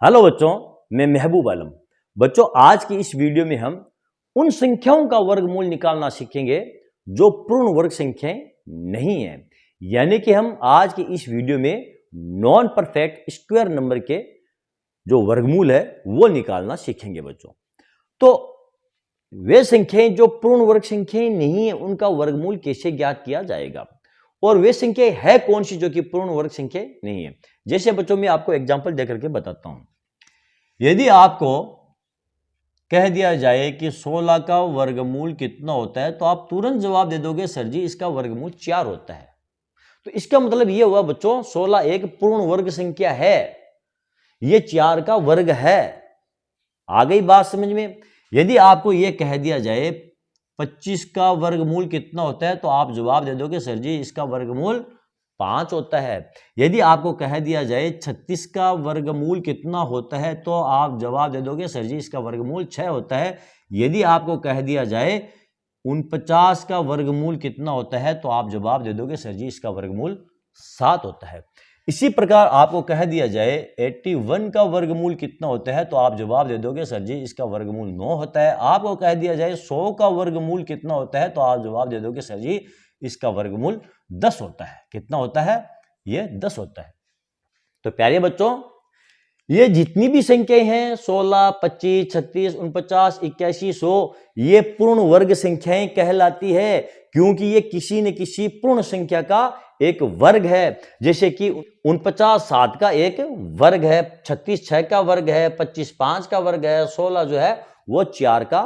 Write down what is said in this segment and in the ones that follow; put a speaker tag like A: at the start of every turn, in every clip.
A: Hello बच्चों, मैं महबूब आलम। बच्चों, आज की इस वीडियो में हम उन संख्याओं का वर्गमूल निकालना सीखेंगे जो पूर्ण वर्ग संख्याएं नहीं है। यानी कि हम आज की इस वीडियो में नॉन परफेक्ट स्क्वायर नंबर के जो वर्गमूल है वो निकालना सीखेंगे बच्चों। तो वे संख्याएं जो पूर्ण वर्ग संख्याएं नहीं है उनका वर्गमूल कैसे ज्ञात किया जाएगा, और वे संख्याएं है कौन सी जो कि पूर्ण वर्ग संख्या नहीं है। जैसे बच्चों मैं आपको एग्जांपल देकर के बताता हूं। यदि आपको कह दिया जाए कि 16 का वर्गमूल कितना होता है तो आप तुरंत जवाब दे दोगे सर जी इसका वर्गमूल 4 होता है। तो इसका मतलब यह हुआ बच्चों 16 एक पूर्ण वर्ग संख्या है, यह 4 का वर्ग है। आ गई बात समझ में। यदि आपको यह कह दिया जाए 25 का वर्गमूल कितना होता है तो आप जवाब दे दोगे सर जी इसका वर्गमूल 5 होता है। यदि आपको कह दिया जाए 36 का वर्गमूल कितना होता है तो आप जवाब दे दोगे सर जी इसका वर्गमूल 6 होता है। यदि आपको कह दिया जाए 49 का वर्गमूल कितना होता है तो आप जवाब दे दोगे सर जी इसका वर्गमूल 7 होता है। इसी प्रकार आपको कह दिया जाए 81 का वर्गमूल कितना होता है तो आप जवाब दे दोगे सर जी इसका वर्गमूल 9 होता है। आपको कह दिया जाए 100 का वर्गमूल कितना होता है तो आप जवाब दे दोगे सर जी इसका वर्गमूल 10 होता है। कितना होता है? ये 10 होता है। तो प्यारे बच्चों, ये जितनी भी संख्याएं हैं 16, 25, 36, 49, 81, 100 ये पूर्ण वर्ग संख्याएं कहलाती है, क्योंकि ये किसी न किसी पूर्ण संख्या का एक वर्ग है। जैसे कि 49 7 का एक वर्ग है, 36 6 का वर्ग है, 25 5 का वर्ग है, 16 जो है वो 4 का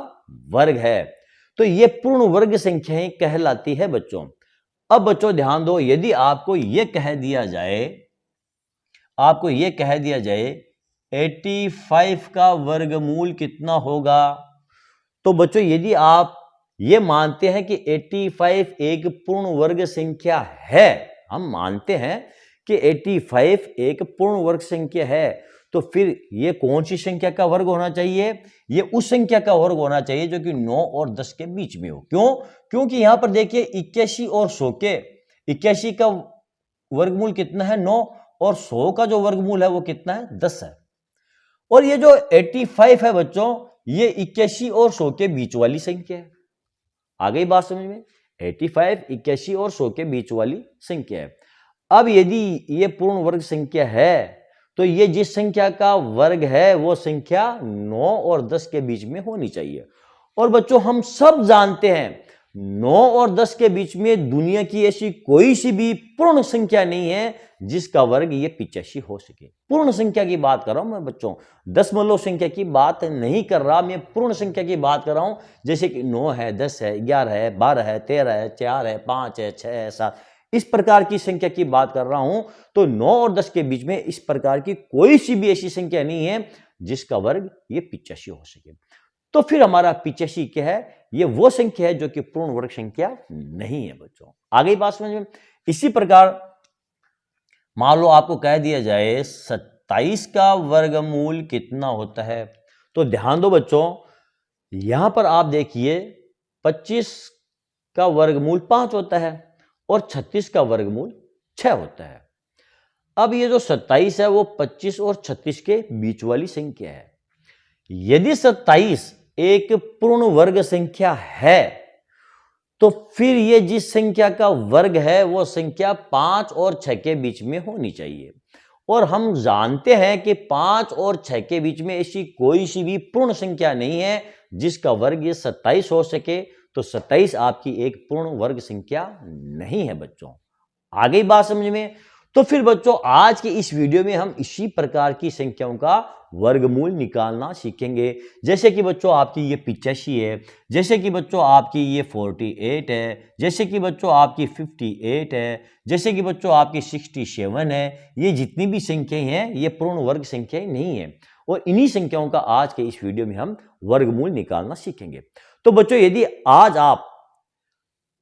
A: वर्ग है। तो ये पूर्ण वर्ग संख्याएं कहलाती है बच्चों। अब बच्चों ध्यान दो, यदि आपको यह कह दिया जाए 85 का वर्गमूल कितना होगा, तो बच्चों यदि आप ये मानते हैं कि 85 एक पूर्ण वर्ग संख्या है, हम मानते हैं कि 85 एक पूर्ण वर्ग संख्या है, तो फिर ये कौन सी संख्या का वर्ग होना चाहिए? ये उस संख्या का वर्ग होना चाहिए जो कि 9 और 10 के बीच में हो। क्यों? क्योंकि यहां पर देखिए 81 और 100 के 81 का वर्गमूल कितना है? 9, और 100 का जो वर्गमूल है वो कितना है? 10 है। और ये जो 85 है बच्चों, ये 81 और 100 के बीच वाली संख्या है। आ गई बात समझ में? 85 81 और 100 के बीच वाली संख्या है। अब यदि ये पूर्ण वर्ग संख्या है तो ये जिस संख्या का वर्ग है वो संख्या 9 और 10 के बीच में होनी चाहिए। और बच्चों हम सब जानते हैं 9 और 10 के बीच में दुनिया की ऐसी कोई सी भी पूर्ण संख्या नहीं है जिसका वर्ग ये 85 हो सके। पूर्ण संख्या की बात कर रहा हूं मैं बच्चों, दशमलव संख्या की बात नहीं कर रहा, मैं पूर्ण संख्या की बात कर रहा हूं। जैसे कि 9 है, 10 है, 11 है, 12 है, 13 है, 4 है, 5 है, 6 है, 7, इस प्रकार की संख्या की बात कर रहा हूं। तो 9 और 10 के बीच में इस प्रकार की कोई सी भी ऐसी संख्या नहीं है जिसका वर्ग ये 85 हो सके। तो फिर हमारा 85 क्या है? ये वो संख्या है जो कि पूर्ण वर्ग संख्या नहीं है बच्चों। आ गई बात समझ में? इसी प्रकार मान लो आपको कह दिया जाए 27 का वर्गमूल कितना होता है, तो ध्यान दो बच्चों, यहां पर आप देखिए 25 का वर्गमूल 5 होता है और 36 का वर्गमूल 6 होता है। अब ये जो 27 है वो 25 और 36 के बीच वाली संख्या है। यदि 27 एक पूर्ण वर्ग संख्या है तो फिर ये जिस संख्या का वर्ग है वो संख्या 5 और 6 के बीच में होनी चाहिए। और हम जानते हैं कि 5 और 6 के बीच में ऐसी कोई सी भी पूर्ण संख्या नहीं है जिसका वर्ग ये 27 हो सके। तो 27 आपकी एक पूर्ण वर्ग संख्या नहीं है बच्चों। आ गई बात समझ में? तो फिर बच्चों आज की इस वीडियो में हम इसी प्रकार की संख्याओं का वर्गमूल निकालना सीखेंगे। जैसे कि बच्चों आपकी ये 85 है, जैसे कि बच्चों आपकी ये 48 है, जैसे कि बच्चों आपकी 58 है, जैसे कि बच्चों आपकी 67 है। ये जितनी भी संख्याएं हैं ये पूर्ण वर्ग संख्याएं नहीं है, और इन्हीं संख्याओं का आज के इस वीडियो में हम वर्गमूल निकालना सीखेंगे। तो बच्चों यदि आज आप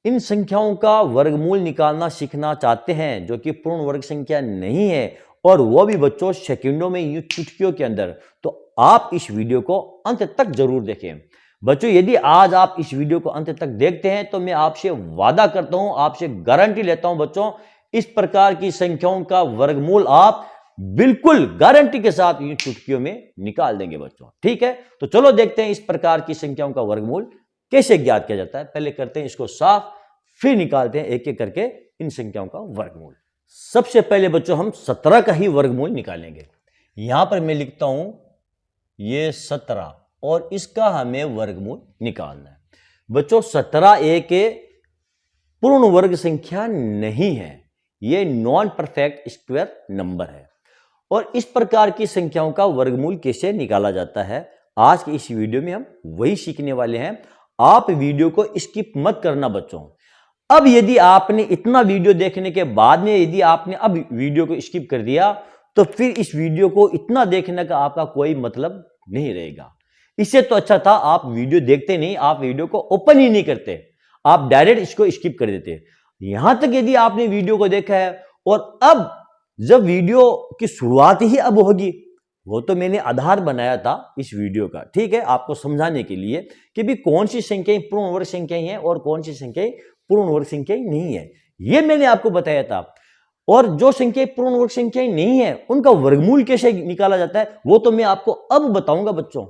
A: इन संख्याओं का वर्गमूल निकालना सीखना चाहते हैं जो कि पूर्ण वर्ग संख्या नहीं है, और वो भी बच्चों सेकंडों में, यूं चुटकियों के अंदर, तो आप इस वीडियो को अंत तक जरूर देखें। बच्चों यदि आज आप इस वीडियो को अंत तक देखते हैं तो मैं आपसे वादा करता हूं, आपसे गारंटी लेता हूं बच्चों, इस प्रकार की संख्याओं का वर्गमूल आप बिल्कुल गारंटी के साथ यूं चुटकियों में निकाल देंगे बच्चों। ठीक है, तो चलो देखते हैं इस प्रकार की संख्याओं का वर्गमूल कैसे ज्ञात किया जाता है। पहले करते हैं इसको साफ, फिर निकालते हैं एक एक करके इन संख्याओं का वर्गमूल। सबसे पहले बच्चों हम 17 का ही वर्गमूल निकालेंगे। यहां पर मैं लिखता हूं ये 17 और इसका हमें वर्गमूल निकालना है। बच्चों 17 एक पूर्ण वर्ग संख्या नहीं है, ये नॉन परफेक्ट स्क्वायर नंबर है। और इस प्रकार की संख्याओं का वर्गमूल कैसे निकाला जाता है, आज की इस वीडियो में हम वही सीखने वाले हैं। आप वीडियो को स्किप मत करना बच्चों। अब यदि आपने इतना वीडियो देखने के बाद में यदि आपने अब वीडियो को स्किप कर दिया तो फिर इस वीडियो को इतना देखने का आपका कोई मतलब नहीं रहेगा। इससे तो अच्छा था आप वीडियो देखते नहीं, आप वीडियो को ओपन ही नहीं करते, आप डायरेक्ट इसको स्किप कर देते। यहां तक यदि आपने वीडियो को देखा है और अब जब वीडियो की शुरुआत ही अब होगी, वो तो मैंने आधार बनाया था इस वीडियो का, ठीक है, आपको समझाने के लिए कि भी कौन सी संख्याएं पूर्ण वर्ग संख्याएं हैं और कौन सी संख्याएं पूर्ण वर्ग संख्याएं नहीं है, ये मैंने आपको बताया था। और जो संख्याएं पूर्ण वर्ग संख्याएं नहीं है उनका वर्गमूल कैसे निकाला जाता है वो तो मैं आपको अब बताऊंगा बच्चों।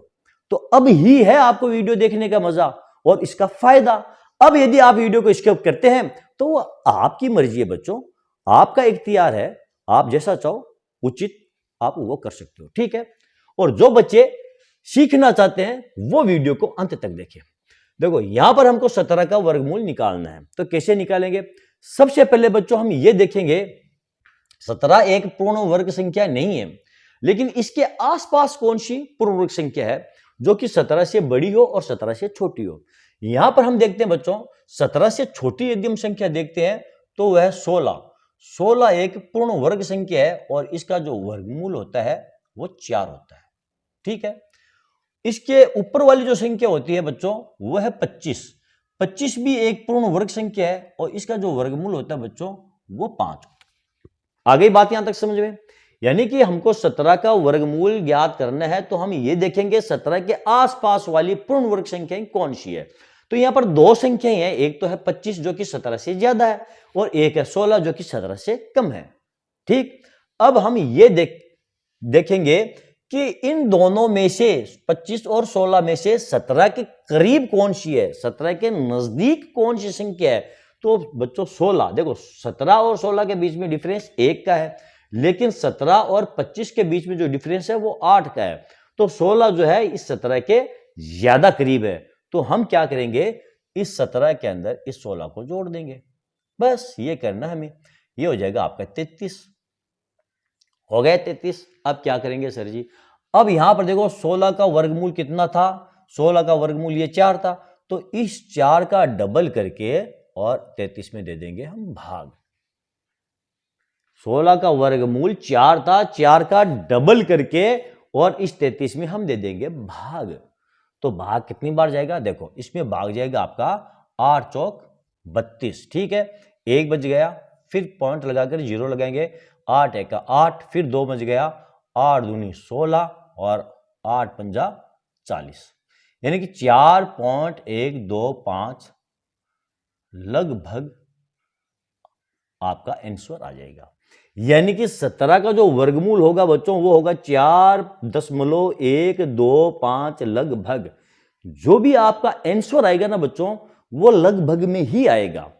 A: तो अब ही है आपको वीडियो देखने का मजा और इसका फायदा। अब यदि आप वीडियो को स्किप करते हैं तो वो आपकी मर्जी है बच्चों, आपका इख्तियार है, आप जैसा चाहो उचित आप वो कर सकते हो। ठीक है, और जो बच्चे सीखना चाहते हैं वो वीडियो को अंत तक देखें। देखो यहां पर हमको 17 का वर्गमूल निकालना है, तो कैसे निकालेंगे? सबसे पहले बच्चों हम ये देखेंगे 17 एक पूर्ण वर्ग संख्या नहीं है, लेकिन इसके आसपास कौन सी पूर्ण वर्ग संख्या है जो कि 17 से बड़ी हो और 17 से छोटी हो। यहां पर हम देखते हैं बच्चों 17 से छोटी यदि हम संख्या देखते हैं तो वह 16 एक पूर्ण वर्ग संख्या है और इसका जो वर्गमूल होता है वो 4 होता है। ठीक है, इसके ऊपर वाली जो संख्या होती है बच्चों वो है 25 भी एक पूर्ण वर्ग संख्या है और इसका जो वर्गमूल होता है बच्चों वो 5 होता है। आ गई बात यहां तक समझ में? यानी कि हमको 17 का वर्गमूल ज्ञात करना है तो हम ये देखेंगे 17 के आसपास वाली पूर्ण वर्ग संख्याएं कौन सी है। तो यहां पर दो संख्याएं हैं, एक तो है 25 जो कि 17 से ज्यादा है और एक है 16 जो कि 17 से कम है। ठीक, अब हम ये देखेंगे कि इन दोनों में से 25 और 16 में से 17 के करीब कौन सी है, 17 के नजदीक कौन सी संख्या है। तो बच्चों 16, देखो 17 और 16 के बीच में डिफरेंस 1 का है, लेकिन 17 और 25 के बीच में जो डिफरेंस है वो 8 का है। तो 16 जो है इस 17 के ज्यादा करीब है। तो हम क्या करेंगे, इस 17 के अंदर इस 16 को जोड़ देंगे, बस ये करना हमें। ये हो जाएगा आपका 33, हो गया 33। अब क्या करेंगे सर जी, अब यहां पर देखो 16 का वर्गमूल कितना था, 16 का वर्गमूल ये 4 था, तो इस 4 का डबल करके और 33 में दे देंगे हम भाग। 16 का वर्गमूल 4 था, 4 का डबल करके और इस 33 में हम दे देंगे भाग। तो भाग कितनी बार जाएगा, देखो इसमें भाग जाएगा आपका 8 चौक 32। ठीक है, एक बच गया, फिर पॉइंट लगाकर 0 लगाएंगे, 8 एक 8, फिर 2 बच गया, 8 दूनी 16 और 8 पंजा 40, यानी कि 4.125 लगभग आपका आंसर आ जाएगा। यानी कि 17 का जो वर्गमूल होगा बच्चों वो होगा 4.125 लगभग। जो भी आपका आंसर आएगा ना बच्चों वो लगभग में ही आएगा।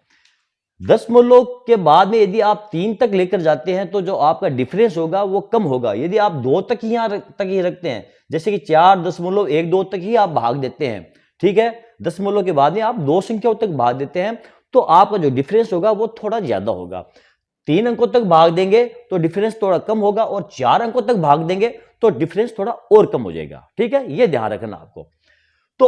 A: दशमलव के बाद में यदि आप 3 तक लेकर जाते हैं तो जो आपका डिफरेंस होगा वो कम होगा। यदि आप 2 तक ही यहां तक ही रखते हैं, जैसे कि 4.12 तक ही आप भाग देते हैं, ठीक है, दशमलव के बाद में आप 2 संख्याओं तक भाग देते हैं, तो आपका जो डिफरेंस होगा वो थोड़ा ज्यादा होगा। 3 अंकों तक भाग देंगे तो डिफरेंस थोड़ा कम होगा और 4 अंकों तक भाग देंगे तो डिफरेंस थोड़ा और कम हो जाएगा। ठीक है, ये ध्यान रखना आपको। तो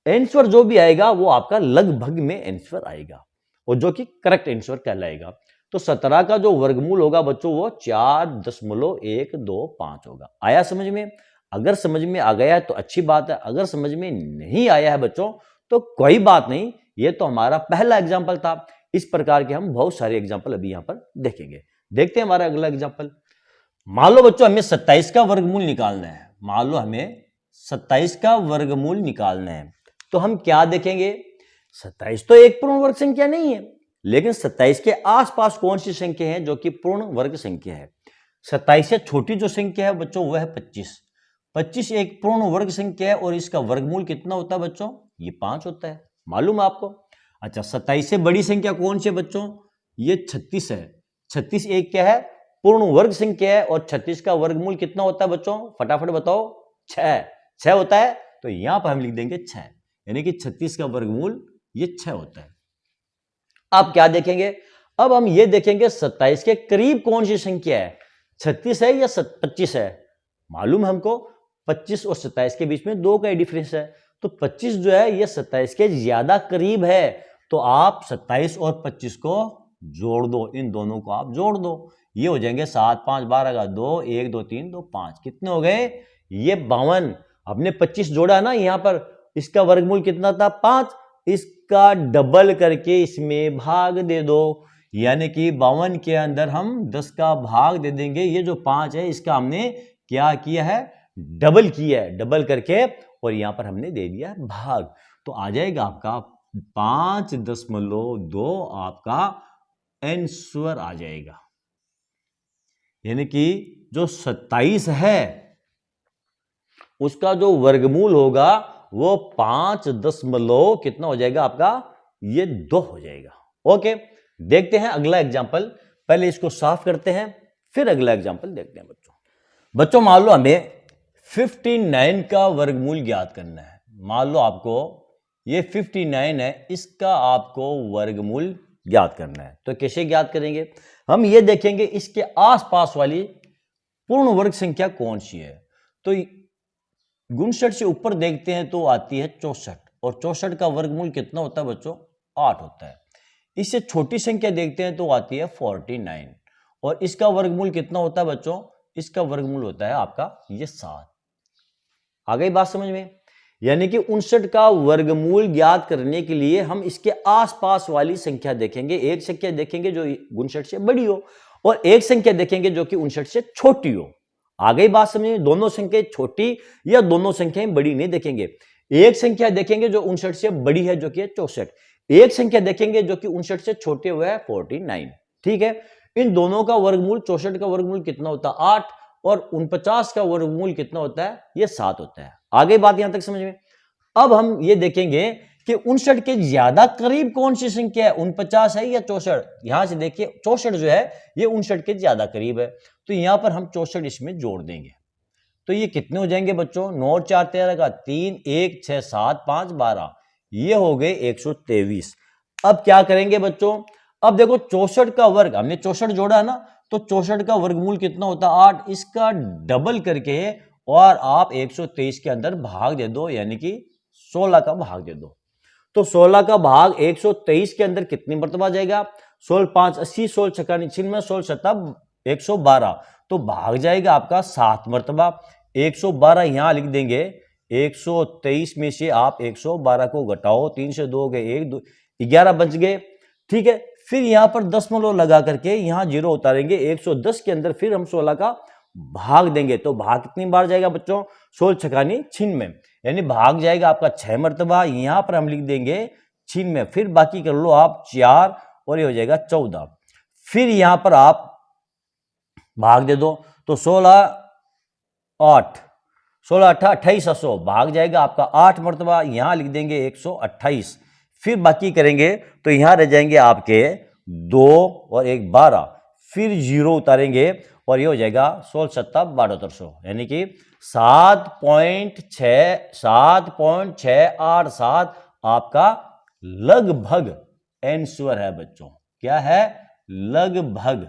A: आंसर जो भी आएगा वो आपका लगभग में आंसर आएगा और जो कि करेक्ट आंसर कहलाएगा। तो 17 का जो वर्गमूल होगा बच्चों वो 4.125 होगा। आया समझ में? अगर समझ में आ गया है तो अच्छी बात है, अगर समझ में नहीं आया है बच्चों तो कोई बात नहीं, ये तो हमारा पहला एग्जाम्पल था। इस प्रकार के हम बहुत सारे एग्जाम्पल अभी यहां पर देखेंगे। देखते हैं हमारा अगला एग्जाम्पल। मान लो बच्चों हमें 27 का वर्गमूल निकालना है, मान लो हमें 27 का वर्गमूल निकालना है, तो हम क्या देखेंगे, 27 तो एक पूर्ण वर्ग संख्या नहीं है, लेकिन 27 के आसपास कौन सी संख्या है जो कि पूर्ण वर्ग संख्या है। 27 से छोटी जो संख्या है बच्चों वह है 25। 25 एक पूर्ण वर्ग संख्या है और इसका वर्गमूल कितना होता है बच्चों? ये 5 होता है, मालूम है आपको? अच्छा, 27 से बड़ी संख्या कौन सी है बच्चों? ये 36 है। 36 एक क्या है? पूर्ण वर्ग संख्या है और 36 का वर्गमूल कितना होता है बच्चों? फटाफट बताओ। 6 होता है। तो यहां पर हम लिख देंगे 6, यानी कि 36 का वर्गमूल ये 6 होता है। आप क्या देखेंगे? अब हम ये देखेंगे 27 के करीब कौन सी संख्या है, 36 है या 25 है? मालूम है हमको 25 और 27 के बीच में 2 का डिफरेंस है, तो 25 जो है ये 27 के ज्यादा करीब है। तो आप 27 और 25 को जोड़ दो, इन दोनों को आप जोड़ दो, ये हो जाएंगे 7 5 12 का 2, 1 2 3 2 5, कितने हो गए? ये 52। हमने 25 जोड़ा ना यहां पर, इसका वर्गमूल कितना था? 5। इसका डबल करके इसमें भाग दे दो, यानी कि 52 के अंदर हम 10 का भाग दे देंगे। ये जो 5 है इसका हमने क्या किया है? डबल किया है, डबल करके और यहां पर हमने दे दिया भाग। तो आ जाएगा आपका 5.2 आपका आंसर आ जाएगा, यानी कि जो 27 है उसका जो वर्गमूल होगा वो 5 कितना हो जाएगा आपका? ये 2 हो जाएगा। ओके, देखते हैं अगला एग्जाम्पल। पहले इसको साफ करते हैं फिर अगला एग्जाम्पल देखते हैं बच्चों मान लो हमें 59 का वर्गमूल ज्ञात करना है। मान लो आपको ये 59 है, इसका आपको वर्गमूल ज्ञात करना है। तो कैसे ज्ञात करेंगे? हम ये देखेंगे इसके आसपास वाली पूर्ण वर्ग संख्या कौन सी है। तो 59 से ऊपर देखते हैं तो आती है 64, और 64 का वर्गमूल कितना होता है बच्चों? 8 होता है। इससे छोटी संख्या देखते हैं तो आती है 49, और इसका वर्गमूल कितना होता है बच्चों? इसका वर्गमूल होता है आपका ये 7। आ गई बात समझ में? यानी कि 59 का वर्गमूल ज्ञात करने के लिए हम इसके आसपास वाली संख्या देखेंगे। एक संख्या देखेंगे जो 59 से बड़ी हो, और एक संख्या देखेंगे जो कि 59 से छोटी हो। आ गई बात समझ में? दोनों संख्याएं छोटी या दोनों संख्याएं बड़ी नहीं देखेंगे। एक संख्या देखेंगे जो 59 से बड़ी है जो कि है 64, एक संख्या देखेंगे जो कि 59 से छोटे हुए है 49। ठीक है, इन दोनों का वर्गमूल, 64 का वर्गमूल कितना होता है? 8, और 49 का वर्गमूल कितना होता है? ये 7 होता है। आगे बात यहां तक समझ में? अब हम ये देखेंगे कि 59 के ज्यादा करीब कौन सी संख्या है, 49 है या 64? यहां से देखिए 64 जो है ये 59 के ज्यादा करीब है, तो यहां पर हम 64 इसमें जोड़ देंगे। तो ये कितने हो जाएंगे बच्चों? 9 4 13 का 3, 1 6 7 5 12, ये हो गए 123। अब क्या करेंगे बच्चों? अब देखो 64 का वर्ग, हमने 64 जोड़ा है ना, तो 64 का वर्गमूल कितना होता है? 8। इसका डबल करके और आप 123 के अंदर भाग दे दो, यानी कि 16 का भाग दे दो। तो 16 का भाग 123 के अंदर कितनी मरतबा जाएगा? 16 5 80, 16 छक्का 96, 16 7 112, तो भाग जाएगा आपका 7 मरतबा। 112 यहां लिख देंगे। 123 में से आप 112 को घटाओ, 3 से 2 गए 1 2 11 बच गए। ठीक है, फिर यहां पर दशमलव लगा करके यहां 0 उतारेंगे। 110 के अंदर फिर हम 16 का भाग देंगे, तो भाग कितनी बार जाएगा बच्चों? 16 छक्का 96, यानी भाग जाएगा आपका 6 मरतबा। यहां पर हम लिख देंगे 96, फिर बाकी कर लो आप 4, और ये हो जाएगा 14। फिर यहां पर आप भाग दे दो, तो 16 8 16 8 28 100, भाग जाएगा आपका 8 मरतबा। यहां लिख देंगे 128, फिर बाकी करेंगे तो यहां रह जाएंगे आपके 2 और 1 12, फिर 0 उतारेंगे और ये हो जाएगा 16 7 1200, यानी कि 7.687 आपका लगभग आंसर है बच्चों। क्या है? लगभग।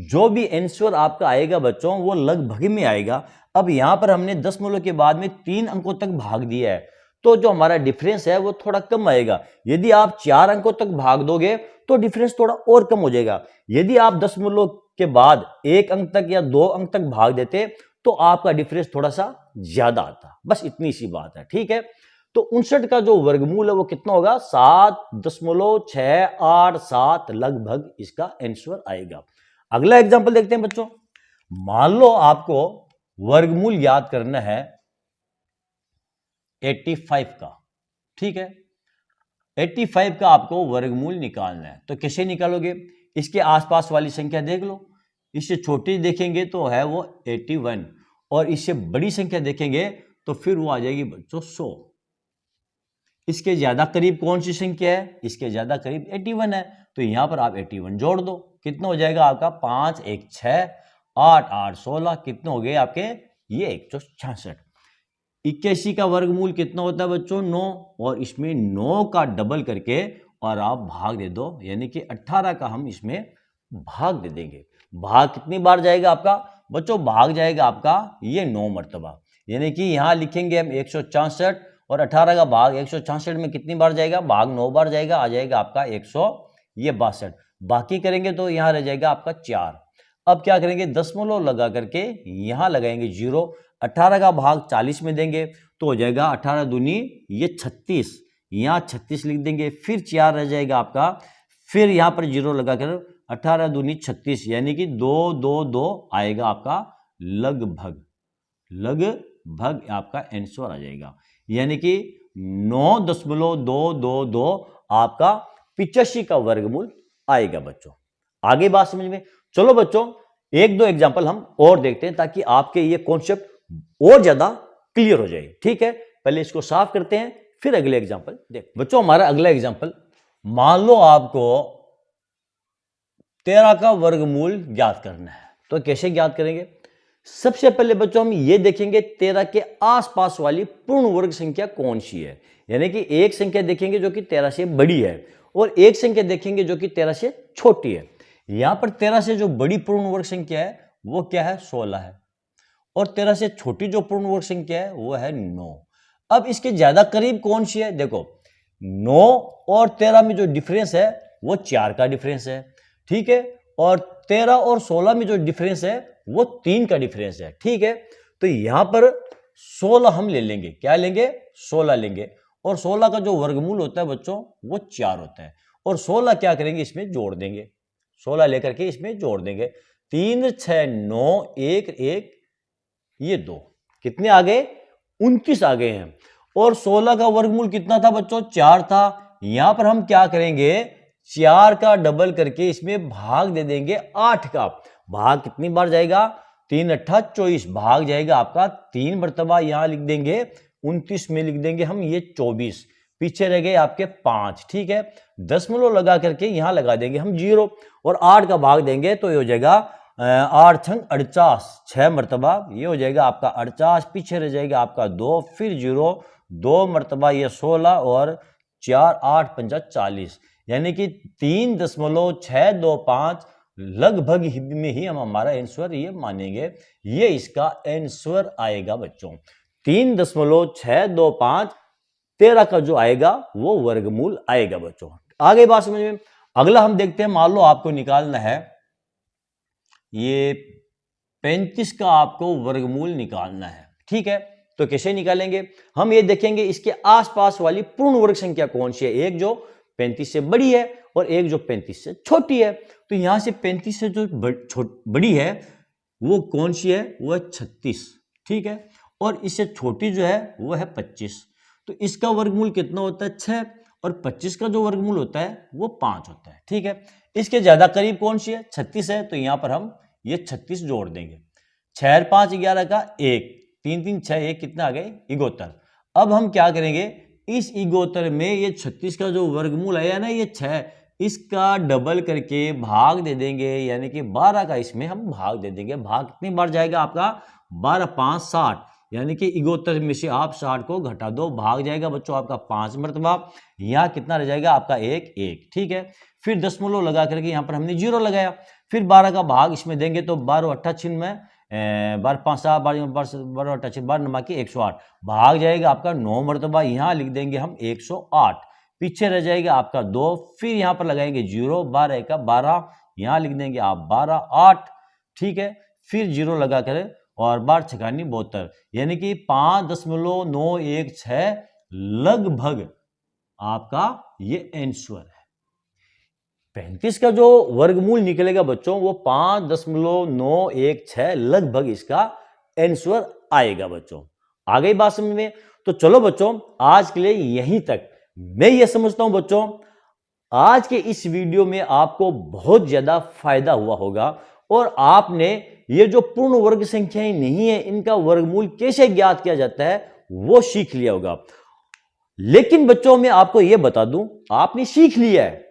A: जो भी आंसर आपका आएगा बच्चों वो लगभग में आएगा। अब यहां पर हमने दशमलव के बाद में 3 अंकों तक भाग दिया है, तो जो हमारा डिफरेंस है वो थोड़ा कम आएगा। यदि आप 4 अंकों तक भाग दोगे तो डिफरेंस थोड़ा और कम हो जाएगा। यदि आप दशमलव के बाद 1 अंक तक या 2 अंक तक भाग देते तो आपका डिफरेंस थोड़ा सा ज्यादा आता। बस इतनी सी बात है। ठीक है, तो 59 का जो वर्गमूल है वो कितना होगा? 7.687 लगभग इसका आंसर आएगा। अगला एग्जांपल देखते हैं बच्चों। मान लो आपको वर्गमूल याद करना है 85 का। ठीक है, 85 का आपको वर्गमूल निकालना है, तो कैसे निकालोगे? इसके आसपास वाली संख्या देख लो। इससे छोटी देखेंगे तो है वो 81, और इससे बड़ी संख्या देखेंगे तो फिर वो आ जाएगी बच्चों 100। इसके ज्यादा करीब कौन सी संख्या है? इसके ज्यादा करीब 81 है, तो यहां पर आप 81 जोड़ दो, कितना हो जाएगा आपका 5 1 6 8 8 16, कितने हो गए आपके ये 166। 81 का वर्गमूल कितना होता है बच्चों 9, और इसमें 9 का डबल करके और आप भाग दे दो, यानी कि 18 का हम इसमें भाग दे देंगे। भाग कितनी बार जाएगा आपका बच्चों? भाग जाएगा आपका ये 9 मरतबा, यानी कि यहां लिखेंगे हम 166, और 18 का भाग 166 में कितनी बार जाएगा? भाग 9 बार जाएगा, आ जाएगा आपका 162। बाकी करेंगे तो यहां रह जाएगा आपका 4। अब क्या करेंगे? दशमलव लगा करके यहां लगाएंगे 0, 18 का भाग 40 में देंगे तो हो जाएगा 18 दूनी ये 36, यहां 36 लिख देंगे, फिर 4 रह जाएगा आपका, फिर यहां पर 0 लगाकर 18 दूनी 36, यानी कि 2 2 2 आएगा आपका लगभग आपका आंसर आ जाएगा, यानी कि 9.222 आपका 85 का वर्गमूल आएगा बच्चों। आगे बात समझ में? चलो बच्चों एक दो एग्जांपल हम और देखते हैं ताकि आपके ये कॉन्सेप्ट और ज्यादा क्लियर हो जाए। ठीक है, पहले इसको साफ करते हैं, फिर अगले एग्जांपल देख। बच्चों हमारा अगला एग्जांपल, मान लो आपको 13 का वर्गमूल ज्ञात करना है, तो कैसे ज्ञात करेंगे? सबसे पहले बच्चों हम ये देखेंगे 13 के आसपास वाली पूर्ण वर्ग संख्या कौन सी है, यानी कि एक संख्या देखेंगे जो कि 13 से बड़ी है और एक संख्या देखेंगे जो कि 13 से छोटी है। यहां पर 13 से जो बड़ी पूर्ण वर्ग संख्या है वो क्या है? 16 है, और 13 से छोटी जो पूर्ण वर्ग संख्या है वो है 9। अब इसके ज्यादा करीब कौन सी है? देखो 9 और 13 में जो डिफरेंस है वो 4 का डिफरेंस है, ठीक है, और 13 और 16 में जो डिफरेंस है वो 3 का डिफरेंस है। ठीक है, तो यहां पर 16 हम ले लेंगे, क्या लेंगे? 16 लेंगे, और 16 का जो वर्गमूल होता है बच्चों वो 4 होता है, और 16 क्या करेंगे? इसमें जोड़ देंगे, 16 लेकर के इसमें जोड़ देंगे, 3 6 9 1 1 ये 2, कितने आ गए? 29 आ गए हैं। और 16 का वर्गमूल कितना था बच्चों? 4 था। यहां पर हम क्या करेंगे? 4 का डबल करके इसमें भाग दे देंगे 8 का। भाग कितनी बार जाएगा? 3 8 24, भाग जाएगा आपका 3 मरतबा, यहां लिख देंगे 29 में लिख देंगे हम ये 24, पीछे रह गए आपके 5। ठीक है, दशमलव लगा करके यहां लगा देंगे हम 0, और 8 का भाग देंगे तो ये हो जाएगा 8 छंग 48, 6 मरतबा ये हो जाएगा आपका 48, पीछे रह जाएगा आपका 2, फिर 0, 2 मरतबा ये 16, और 4 8 5 40, यानी कि 3.625 लगभग में ही हम हमारा आंसर ये मानेंगे, ये इसका आंसर आएगा बच्चों। 3.625 13 का जो आएगा वो वर्गमूल आएगा बच्चों। आगे बात समझ में? अगला हम देखते हैं, मान लो आपको निकालना है ये 35 का आपको वर्गमूल निकालना है। ठीक है, तो कैसे निकालेंगे? हम ये देखेंगे इसके आसपास वाली पूर्ण वर्ग संख्या कौन सी है, एक जो 35 से बड़ी है और एक जो 35 से छोटी है। तो यहां से 35 से जो बड़ी है वो कौन सी है? वो है 36। ठीक है, और इससे छोटी जो है वो है 25। तो इसका वर्गमूल कितना होता है? 6, और 25 का जो वर्गमूल होता है वो 5 होता है। ठीक है, इसके ज्यादा करीब कौन सी है? 36 है, तो यहां पर हम ये 36 जोड़ देंगे, 6 और 5 11 का 1, 3 3 6 1 कितना आ गए? 71। अब हम क्या करेंगे? इस 71 में ये 36 का जो वर्गमूल आया ना ये 6, इसका डबल करके भाग दे देंगे, यानी कि 12 का इसमें हम भाग दे देंगे। भाग कितनी बार जाएगा आपका? 12 5 60, यानी कि 71 में से आप 60 को घटा दो, भाग जाएगा बच्चों आपका 5 मरतबा, यहाँ कितना रह जाएगा आपका? 1 1। ठीक है, फिर दशमलव लगा करके यहाँ पर हमने 0 लगाया, फिर 12 का भाग इसमें देंगे तो 12 8 में 12 5 7 12 8 12 नमा की 108, भाग जाएगा आपका 9 मरतबा, यहाँ लिख देंगे हम 108, पीछे रह जाएगा आपका 2, फिर यहाँ पर लगाएंगे 0, 12 का 12, यहाँ लिख देंगे आप 12 8। ठीक है, फिर 0 लगा कर और 12 छकानी 72, यानी कि 5.916 लगभग आपका ये आंसर है। 35 का जो वर्गमूल निकलेगा बच्चों वो 5.916 लगभग इसका आंसर आएगा बच्चों। आ गई बात समझ में? तो चलो बच्चों आज के लिए यहीं तक। मैं ये समझता हूं बच्चों आज के इस वीडियो में आपको बहुत ज्यादा फायदा हुआ होगा और आपने ये जो पूर्ण वर्ग संख्याएं नहीं है इनका वर्गमूल कैसे ज्ञात किया जाता है वो सीख लिया होगा। लेकिन बच्चों मैं आपको यह बता दूं, आपने सीख लिया है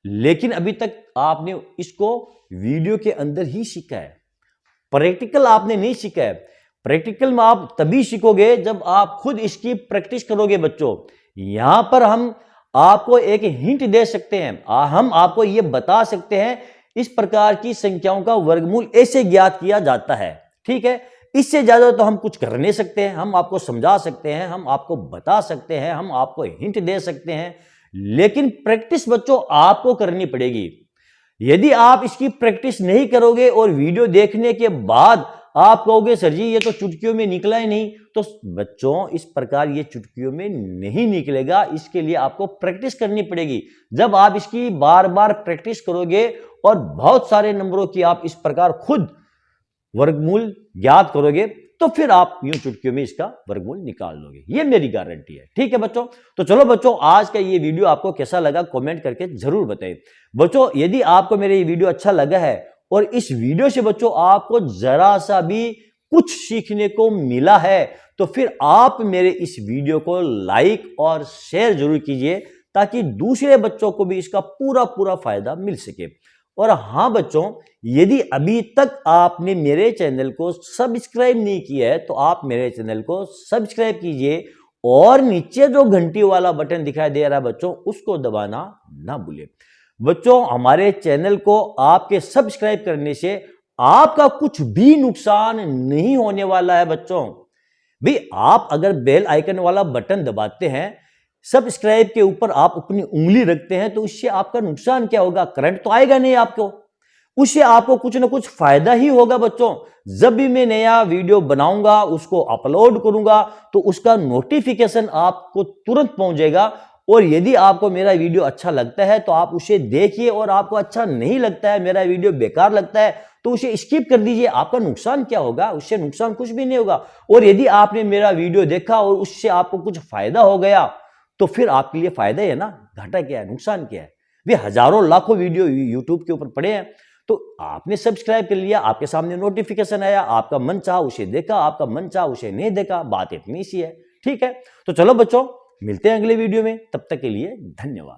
A: लेकिन अभी तक आपने इसको वीडियो के अंदर ही सीखा है, प्रैक्टिकल आपने नहीं सीखा है। प्रैक्टिकल में आप तभी सीखोगे जब आप खुद इसकी प्रैक्टिस करोगे बच्चों। यहां पर हम आपको एक हिंट दे सकते हैं, हम आपको यह बता सकते हैं इस प्रकार की संख्याओं का वर्गमूल ऐसे ज्ञात किया जाता है, ठीक है। इससे ज्यादा तो हम कुछ कर नहीं सकते हैं, हम आपको समझा सकते हैं, हम आपको बता सकते हैं, हम आपको हिंट दे सकते हैं, लेकिन प्रैक्टिस बच्चों आपको करनी पड़ेगी। यदि आप इसकी प्रैक्टिस नहीं करोगे और वीडियो देखने के बाद आप कहोगे सर जी ये तो चुटकियों में निकला ही नहीं, तो बच्चों इस प्रकार ये चुटकियों में नहीं निकलेगा। इसके लिए आपको प्रैक्टिस करनी पड़ेगी। जब आप इसकी बार बार प्रैक्टिस करोगे और बहुत सारे नंबरों की आप इस प्रकार खुद वर्गमूल ज्ञात करोगे तो फिर आप यूं चुटकियों में इसका वर्गमूल निकाल लोगे, ये मेरी गारंटी है, ठीक है बच्चों। तो चलो बच्चों आज का ये वीडियो आपको कैसा लगा कमेंट करके जरूर बताइए। बच्चों यदि आपको मेरा ये वीडियो अच्छा लगा है और इस वीडियो से बच्चों आपको जरा सा भी कुछ सीखने को मिला है तो फिर आप मेरे इस वीडियो को लाइक और शेयर जरूर कीजिए ताकि दूसरे बच्चों को भी इसका पूरा फायदा मिल सके। और हां बच्चों यदि अभी तक आपने मेरे चैनल को सब्सक्राइब नहीं किया है तो आप मेरे चैनल को सब्सक्राइब कीजिए और नीचे जो घंटी वाला बटन दिखाई दे रहा है बच्चों उसको दबाना ना भूलें। बच्चों हमारे चैनल को आपके सब्सक्राइब करने से आपका कुछ भी नुकसान नहीं होने वाला है बच्चों। भाई आप अगर बेल आइकन वाला बटन दबाते हैं, सब्सक्राइब के ऊपर आप अपनी उंगली रखते हैं तो उससे आपका नुकसान क्या होगा? करंट तो आएगा नहीं आपको, उससे आपको कुछ ना कुछ फायदा ही होगा बच्चों। जब भी मैं नया वीडियो बनाऊंगा उसको अपलोड करूंगा तो उसका नोटिफिकेशन आपको तुरंत पहुंचेगा। और यदि आपको मेरा वीडियो अच्छा लगता है तो आप उसे देखिए और आपको अच्छा नहीं लगता है, मेरा वीडियो बेकार लगता है तो उसे स्किप कर दीजिए। आपका नुकसान क्या होगा? उससे नुकसान कुछ भी नहीं होगा। और यदि आपने मेरा वीडियो देखा और उससे आपको कुछ फायदा हो गया तो फिर आपके लिए फायदा है ना, घाटा क्या है, नुकसान क्या है? वे हजारों लाखों वीडियो यूट्यूब के ऊपर पड़े हैं तो आपने सब्सक्राइब कर लिया, आपके सामने नोटिफिकेशन आया, आपका मन चाहा उसे देखा, आपका मन चाहा उसे नहीं देखा, बात इतनी सी है, ठीक है। तो चलो बच्चों मिलते हैं अगले वीडियो में, तब तक के लिए धन्यवाद।